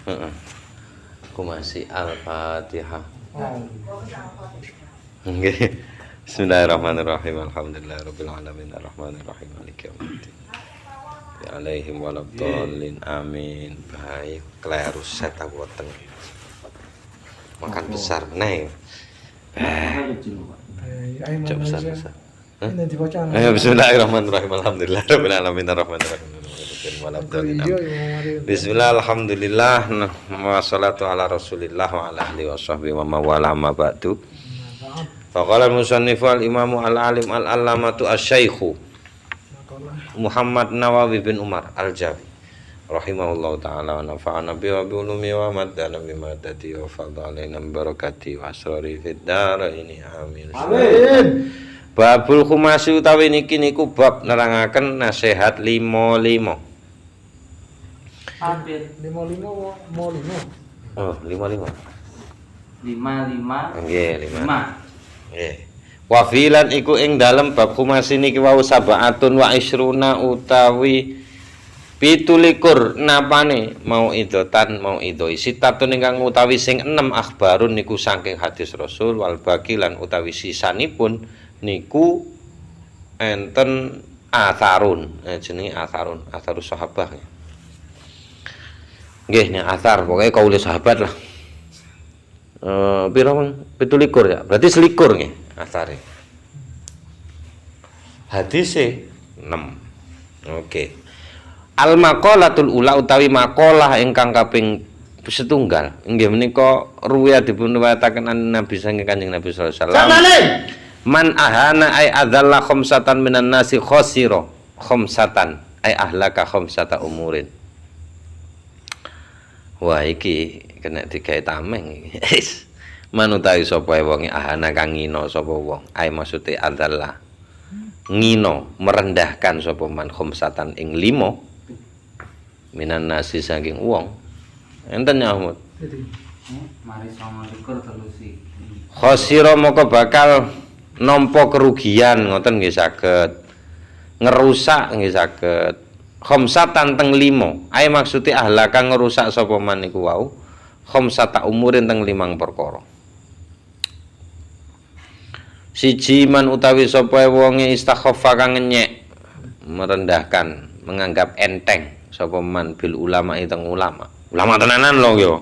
Heeh. Aku masih Al-Fatihah. Nggih. Bismillahirrahmanirrahim. Alhamdulillahirabbil alamin arrahmanirrahim maliki yaumiddin. Ya alaihim waladhdallin amin. Baik, kleru set aku weteng. Makan besar meneh. Ayo besar. Bismillahirrahmanirrahim. Alhamdulillahirabbil alamin arrahmanirrahim. Bismillah, alhamdulillah, wassalatu ala rasulillah wa ala alihi washabbihi wa mawala ma ba'du. Faqala al-musannifu al-imamu al-alim al-allamatu asy-syaikhu Muhammad Nawawi bin Umar al-Jawi rahimahullahu ta'ala wa nafa'ana bi wa bi ulumi wa madana bi madati wa fadhalina barakati wa asrari fid dharaini amin. Amin. Babul khumasi utawi niki niku bab nerangaken nasihat 55. Hampir 55 mau 5. Oh, 55. 55. Nggih, 5. Nggih. Wa filan iku ing dalem bab khumasi niki wau sabaatun wa isruna utawi 17 napane mau idotan mau idoi sitatun ingkang utawi sing 6 akhbarun niku saking hadis Rasul wal bakilan utawi sisanipun niku enten atharun jenenge atharus sahabah nggih nek athar pokoke kaule sahabat lah pira Mang 17 ya berarti selikur nggih athare hadise 6 oke. Al maqalatul ula utawi maqalah ingkang kaping setunggal inggih menika ruwiya dipunriwayataken Nabi saking Kanjeng Nabi sallallahu alaihi wasallam. Man ahana ay adzalla khamsatan minan nasi khasira khamsatan ay ahlaka khamsata umurin. Wah iki kena digawe tameng iki. Manutawi sapa wong ahana kang ngino sapa wong ay maksude adzalla ngino merendahkan sapa man khamsatan ing 5 minan nasi saking wong enten nyamut Mari 29 telusi. khasira moko bakal nampa kerugian ngoten nggih saged ngerusak nggih saged khamsatan teng 5 ae maksude ahlaka ngerusak sapa man niku wau khamsata umurin teng 5 perkara siji man utawi sapa wonge istakhaffa kang nyek merendahkan menganggap enteng sapa man bil ulama teng ulama tenanan lho yo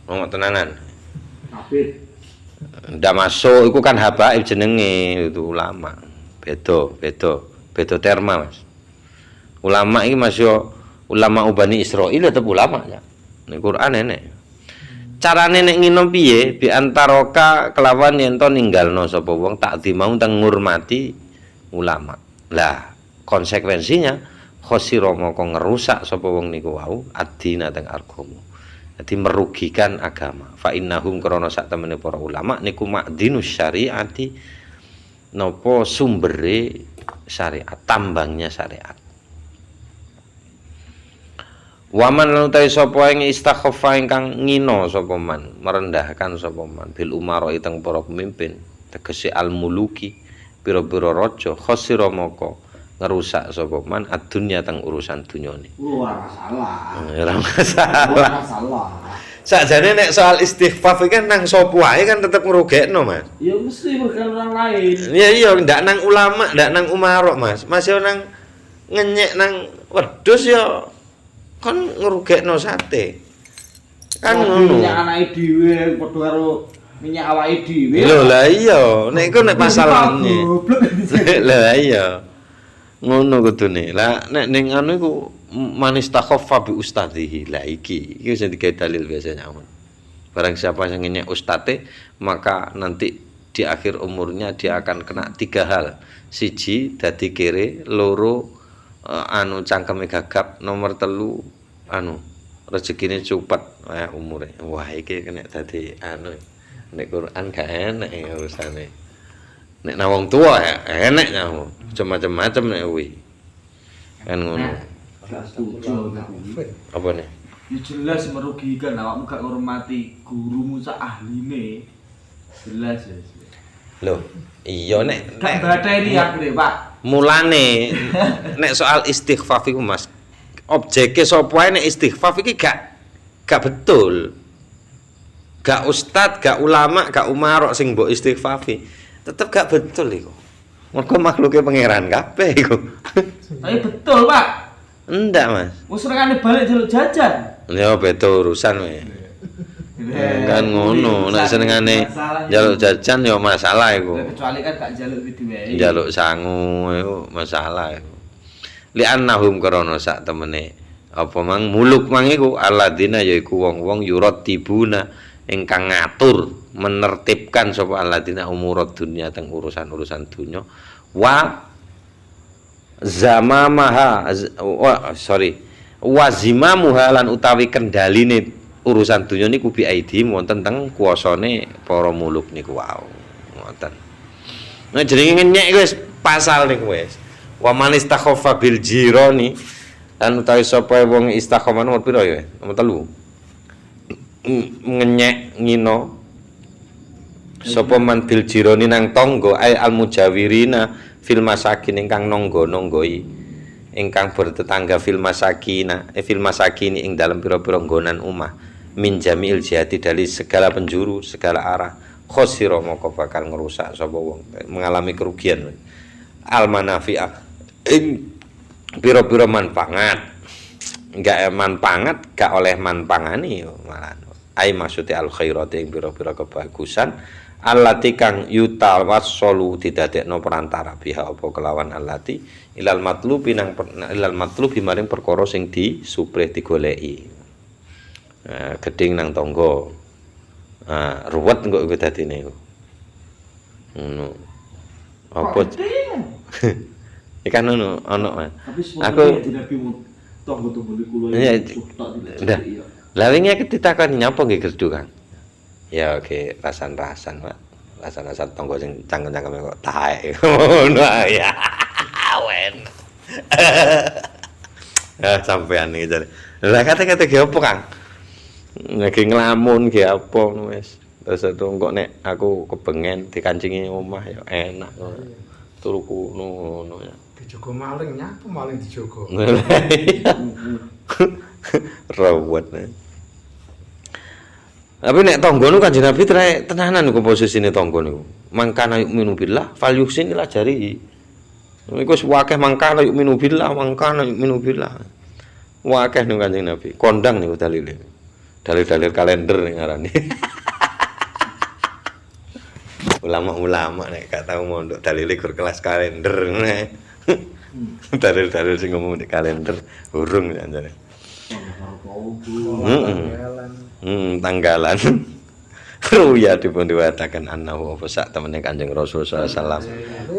ulama tenanan Apit. ndak masuk iku kan habaib jenenge itu ulama beda terma Mas ulama iki Mas yo ulama Bani Israil tetep ulama ya ning Quran enek carane nek ngino piye bi antaroka kelawan yen to ninggalno sapa wong takzimau teng ngurmati ulama lah konsekuensinya khosira moko ngerusak sapa wong niku wau adina teng agama dadi merugikan agama fa innahum krana sak temene para ulama niku ma'dinus syariati napa sumbere syariat tambangnya syariat waman lan utawi sapa ing istakhaffa ingkang ngino sapa man merendahkan sapa man bil umara teng para pemimpin tegese al muluki pira-pira raja khosira moko ngerusak sapa man adunya teng urusan dunyane. Ora masalah. Ora masalah. Masalah. Sakjane nek soal istighfar iki kan nang sapa wae kan tetep ngrugekno, Mas. Ya mesti berkan orang lain. Iya ndak nang ulama, ndak nang umarok, Mas. Mas yo nang ngenyek nang wedhus yo kon ngrugekno sate. Kan ngono. Minyak anake dhewe padha karo minyak awake dhewe. Lho lah iya, nek iku nek masalahne. Lah iya. Ngono kudune. Lah nek ning anu iku manis takhaffa bi ustadzihi. Lah iki sing digawe dalil biasanya. Barang siapa yang ngenyek ustate, maka nanti di akhir umurnya dia akan kena 3 hal. Siji dadi kere, loro cangkeme gagap, nomor 3 rezekine cepet umure. Wah iki kena dadi nek Quran gak enak urusane. Nek nang wong tua ya enek nyamu. Macam-macam nek kuwi. Kan ngono. Apa nih? Ya jelas merugikan awakmu gak ngormati gurumu sak ahline. Jelas ya. Loh, iya nek badai riak deh, Pak. Mulane nek soal istighfar iku Mas, objeke sapa ae nek istighfar iki gak gak betul. Gak ustad, gak ulama, gak umarok sing mbok istighfafi. Tetep gak betul iku. Mergo makhluke pangeran kabeh iku. Tapi betul, Pak. Enggak, Mas. Wis senengane balik jaluk jajan. Ya beda urusan we. Kan ngono, nek senengane njaluk jajan ya masalah iku. Kecuali kan gak jaluk widi wae. Njaluk sangu iku masalah iku. Li'annahum karana sak temene apa mang muluk mang iku alladzina yaiku wong-wong yuratibuna ingkang ngatur menertibkan sapa alladzina umurad dunya teng urusan-urusan dunya wa zamamaha wa zimamuha lan utawi kendaline urusan dunya niku bi aidi wonten teng kuasane para muluk niku wau ngoten. Nah jenenge nyek wis pasal niku wis wa man istakhaffa bil jirani lan utawi sapa wong istiqomah nomor pira ya nomor 3 ngenyek ngino sapa man bil jirani nang tangga ay al mujawirina fil masakin ingkang nonggo-nonggoi ingkang bertetangga fil masakina fil masakini ing dalam pira-pira nggonan omah min jami'il jihati dari segala penjuru segala arah khosira moko bakal ngerusak sapa wong mengalami kerugian al manafi'ah ing pira-pira manfaat enggak manfaat gak oleh manpangani malah ai maksude al khairati ing pira-pira kebagusan allati kang yutawassalu didadekno perantara biha apa kelawan allati ilal matlubi nang ilal matlubi maring perkara sing disuprih digoleki. Geding nang tangga. Ruwet engko iku dadine. Ngono. Apa? Ikan ngono ana. Aku tangga-tangga niku lho. Lah wingi ditakoni nyapa nggih gerdu Kang? Ya oke, rasan-rasan, Pak. Rasan-rasan tangga sing cangkem-cangkeme kok taek. Ngono ya. Wen. Sampean iki jare. Lah kate-kate ge opo Kang? Lagi ngelamun ge apa ngono wis. Terus kok nek aku kebengen dikancingi omah ya enak ngono. Turuku ngono ya. Dijogo maling nyapa maling dijogo. Rawat. Tapi nek tangga niku Kanjeng Nabi tenanan niku posisine tangga niku. Mangkana yu'minu billah fal yuhsin ila jarihi. Niku wis akeh mangkana yu'minu billah, mangkana yu'minu billah. Akeh niku Kanjeng Nabi. Kondang niku dalile. Dalil-dalil kalender ning ngarani. Ulama-ulama nek gak tau mondok dalile gur kelas kalender. Dalil-dalil sing ngomong di kalender urung anjane. Tanggalan. Ruya dipun diwataken annahu apa sak temene Kanjeng Rasul sallallahu alaihi wasallam.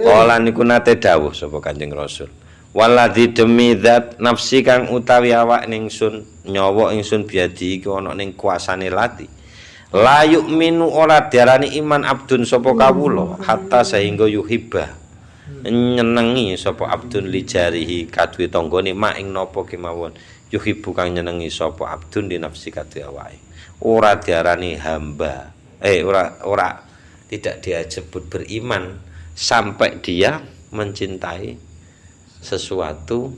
Kala niku nate dawuh sapa Kanjeng Rasul. Waladzi demi zat nafsi kang utawi awak ningsun nyawa ingsun biadi iki ana ning kuasane lati. La yu'minu ora diarani iman abdun sapa kawula hatta sehingga yuhibba nyenengi sapa abdun lijarihi kaduwe tanggane mak ing napa kemawon yuhibbu kang nyenengi sapa abdun di nafsi kaduwe awake. Ora diarani hamba ora tidak dia sebut beriman sampai dia mencintai sesuatu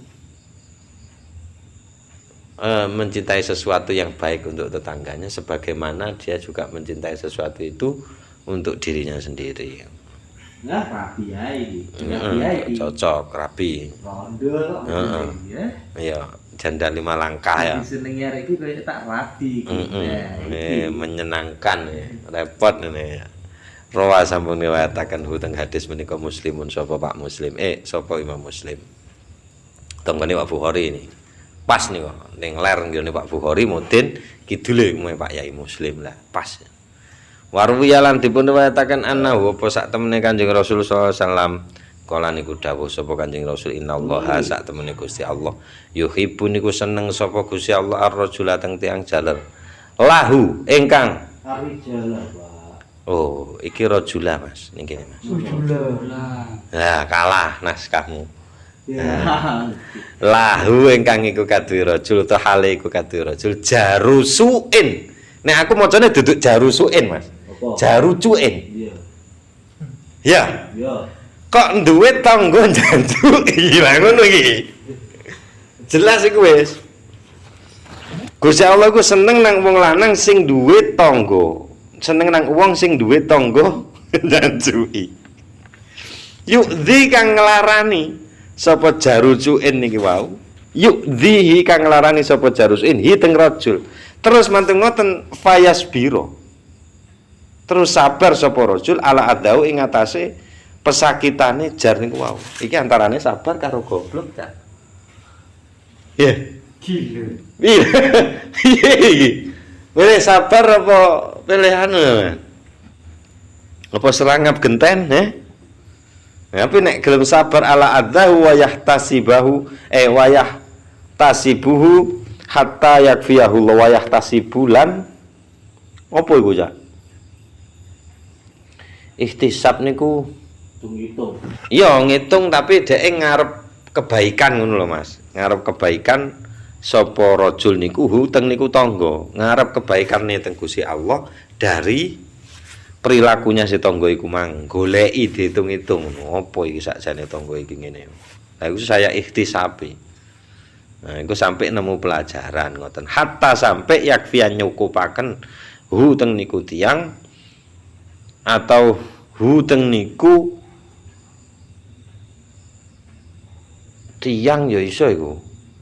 yang baik untuk tetangganya sebagaimana dia juga mencintai sesuatu itu untuk dirinya sendiri. Nah, rapi ae iki. Cocok rapi. Rondo kok. Heeh. Iya, janda 5 langkah ya. Senenge arek iki koyo tak rapi iki. Menyenangkan ya. Repot ini ya. Rawa sampun riwayataken huteng hadis menika Muslimun sapa Pak Muslim. Sapa Imam Muslim. Tanggane Pak Bukhari ini. Pas niku ning ler nggone Pak Bukhari mudin kidule Pak Yai Muslim lah. Pas. Warwiyalan dipun riwayataken annahu apa sak temene Kanjeng Rasul sallallahu alaihi wasallam kala niku dawuh sapa Kanjeng Rasul innallaha sak temene Gusti Allah yuhibbu niku seneng sapa Gusti Allah ar-rajula teng tiyang jaler lahu ingkang ari jaler Pak. Oh iki rajula Mas ning kene Mas nah kalah naskahmu lahu ingkang iku kaduwe rajul to hale iku kaduwe rajul jarusuin nek aku macane duduk jarusuin Mas jarucuin. Iya. Ya. Iya. Kok duwe tangga jancuki lha ngono iki. Jelas iku wis. Gusti Allah ku seneng nang wong lanang sing duwe tangga. Seneng nang wong sing duwe tangga njanjui. Yukdhi kang nglarani sapa jarucuin niki wau. Yukdhihi kang nglarani sapa jarucuin hi teng rajul. Terus manteng ngoten fayasbiro. Terus sabar sapa rajul ala adau ing atase pesakitane jar niku wau. Iki antarane sabar karo goblok ta. Gila. Iya. Pilih sabar apa pilihan? Apa serangap genten, tapi nek gelem sabar ala adzahu wa yahtasibahu wa yahtasibuhu hatta yakfiyahu wa yahtasibulan apa iku ya? Ihtisab niku Hitung-hitung. iya ngitung tapi dhek ngarep kebaikan ngono lho Mas. Ngarep kebaikan sapa rajul niku teng niku tangga, ngarep kebaikane teng Gusti Allah dari perilakunya si tangga iku mang. Goleki diitung-itung apa iki sakjane tangga iki ngene. Lah iku saya ikhtisabi. Nah, iku sampai nemu pelajaran ngoten. Hatta sampai yakfian nyukupaken teng niku tiyang atau teng niku tiyang ya iso iku.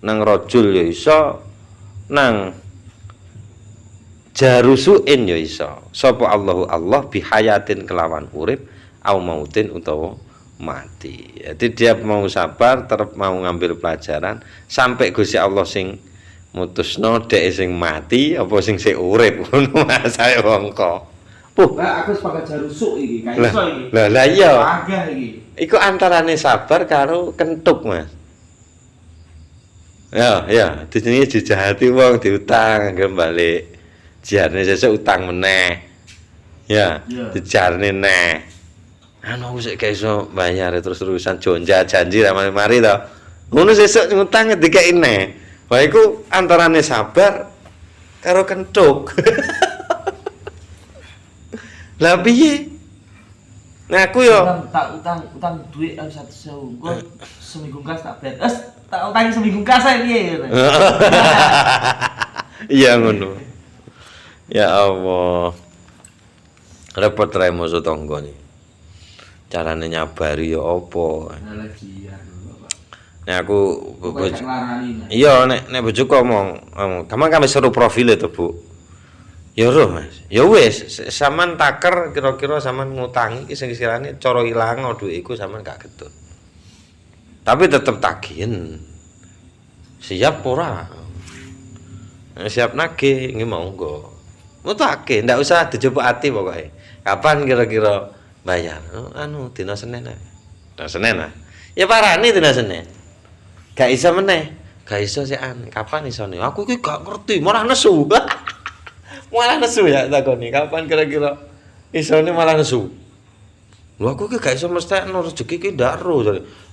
Nang rajul ya iso, nang jarusuin ya iso. Sapa Allahu Allah bihayatin kelawan urip au mautin utawa mati. Jadi dia mau sabar, terus mau ngambil pelajaran sampai Gusti Allah sing mutusno dhek sing mati apa sing sik urip ngono masae wongko. Lah aku sepakat jarusuk iki, gak iso iki. Lah iya. Agah iki. Iku antarane sabar karo kentuk, Mas. Ya, dijenenge dijahati wong diutang anggere balik. Jarne sesuk utang meneh. Ya, dijarne neh. Anu sik gak iso bayar terus-terusan jonja janji ra mari to. Ngono sesuk ngutang dikeki neh. Wah iku antarane sabar karo kentuk. Lah piye? Nah aku yo utang duit 100.000. Engko seminggu kas tak bayar. Tak utangi seminggu kas ae piye ngono. Iya ngono. Ya Allah. Repot rae musuh tangga ni. Carane nyabari ya apa? Nek aku bojo. Iya nek bojoku ngomong, gampang seru profile to, Bu. Ya roh Mas. Ya wis, sampean taker kira-kira sampean ngutangi iki sing istilahane cara ilang dhuwit iku sampean gak getun. Tapi tetep tagihin. Siap ora? Siap nagih nggih monggo. Mutake, ndak usah dijupuk ati pokoke. Kapan kira-kira bayar? Anu dina Senin ae. Dina Senin ah. Ya parani dina Senin. Gak iso meneh. Gak iso sik kapan isone? Aku iki gak ngerti, malah nesu. Malah nesu ya takoni. Kapan kira-kira isone malah nesu? Lho aku iki gak iso mesthekno rezeki iki ndak ro.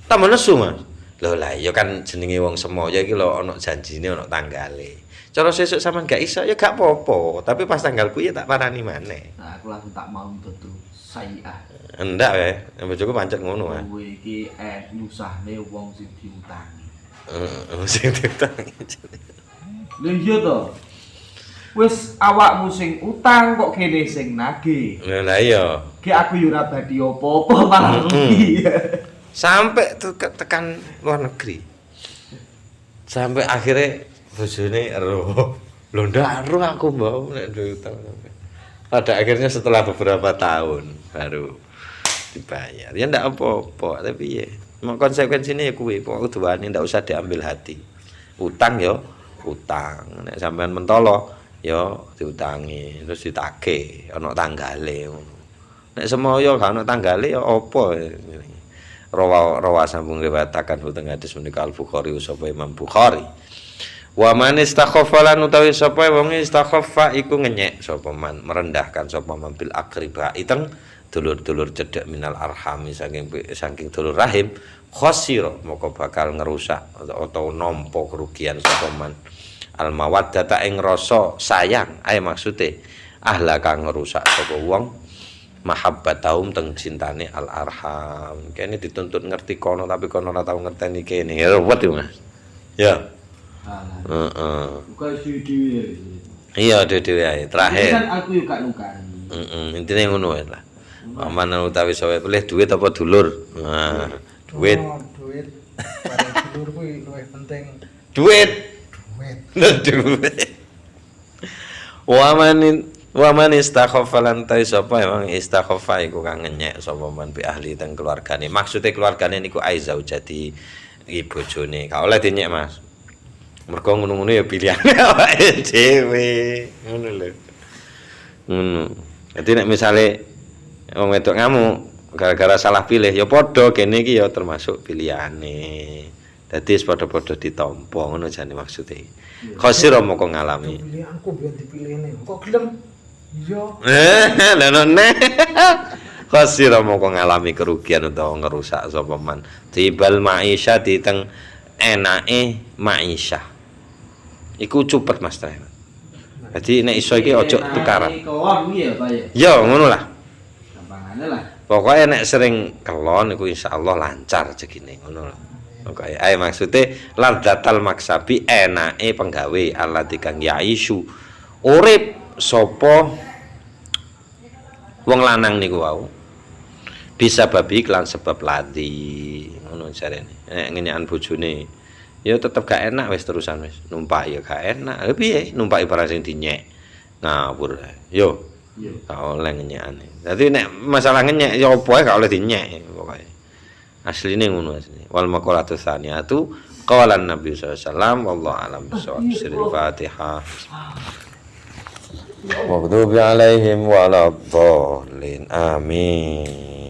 Tambah nesu, Mas. Lho lah ya kan jenenge wong semoyo iki lho ana janjine ana tanggale. Cara sesuk sampean gak iso ya gak apa-apa, tapi pas tanggal kuwi ya tak parani maneh. Nah, aku langsung tak mau tutu sayiah. Endak wae, bojoku pancet ngono wae. Kowe iki nyusahne wong sing diutangi. Sing diutangi. Lha iya to. Wis awakmu sing utang kok kene sing nagih. Lah iya. Ki aku yo ora badi apa-apa malah rugi. Sampai tekan luar negeri. Sampai akhirnya bojone roh. Lho ndak roh aku mau nek utang. Pada akhirnya setelah beberapa tahun baru dibayar. Ya ndak apa-apa, tapi ya mau konsekuensinya ya kuwi, pokoke duwane ndak usah diambil hati. Utang yo utang. Nek sampean mentolo yo diutangi terus ditagih ana tanggale ngono. Nek semoyo gak ana tanggale ya apa. Rawa sambung riwayataken huteng hadis menika Al-Bukhari sapa Imam Bukhari. Wa man istakhaffa lan utawi sapa wong istakhaffa iku ngenyek sapa man merendahkan sapa man bil aqriba iteng dulur-dulur cedhek minal arhami saking dulur rahim khosira moko bakal ngerusak atau nampa kerugian sapa man al mawaddata ing rasa sayang ae maksude ahla kang ngerusak sapa wong mahabbataum teng cintane al arham kene dituntut ngerti kono tapi kono ora tau ngerteni kene ruwet ya Mas ya salah. Heeh. Bukan studio. Iya dhewe ae Kan terakhir. aku yo gak nukari. Intine ngono wae lah. Paman utawi sawe pilih duit apa dulur? Nah, duit. Oh, duit. Bareng dulur kuwi luwih penting. Duit. Duit. Duit. Wa man istakhaffa lan ta sapa emang istakhaffa iku kang ngenyek sapa man bi ahli teng keluargane. Maksude keluargane niku aizau jadi iki bojone. Gak oleh dinyek, Mas. Mergo ngono-ngono ya pilihane awake dhewe. Ngono lho. Ngono. Dadi nek misale wong wedok ngamuk gara-gara salah pilih ya padha kene iki ya termasuk pilihane. Dadi padha-padha ditampa ngono jane maksude. Khosir moko ngalami. Pilihanku biar dipilihne. Kok gelem? Iya. Lha nek khosir moko ngalami kerugian utawa ngerusak sapa man. Tibal maisha di teng enake maisha. Iku cupet Mas Tren. Jadi nek iso iki ojo tukaran. Kelon kuwi ya, Pak ya. Ya ngono lah. Gampangane lah. Pokoknya nek sering kelon iku insyaallah lancar rezekine ngono lho. Pokoke ae maksude ladzatal maksabi enake penggawe allati kang yaisu. Urip sapa wong lanang niku wau. Bisa babi lan sebab ladi ngono jarene. Nek ngenyakan bojone ya tetep gak enak wis terusan wis. Numpak ya gak enak. Lha piye numpaki barang sing dinyek. Ngawur. Yo. Iya. Gak oleh ngenyekane. Dadi nek masalah ngenyek ya apa ae gak oleh dinyek pokoke. Asline ngono asline. Wal maqalatu tsaniyatu qala Nabi sallallahu alaihi wasallam wallahu alam bisawab. Sirul Fatihah. Wa alaihim wa ala dhalin. Amin.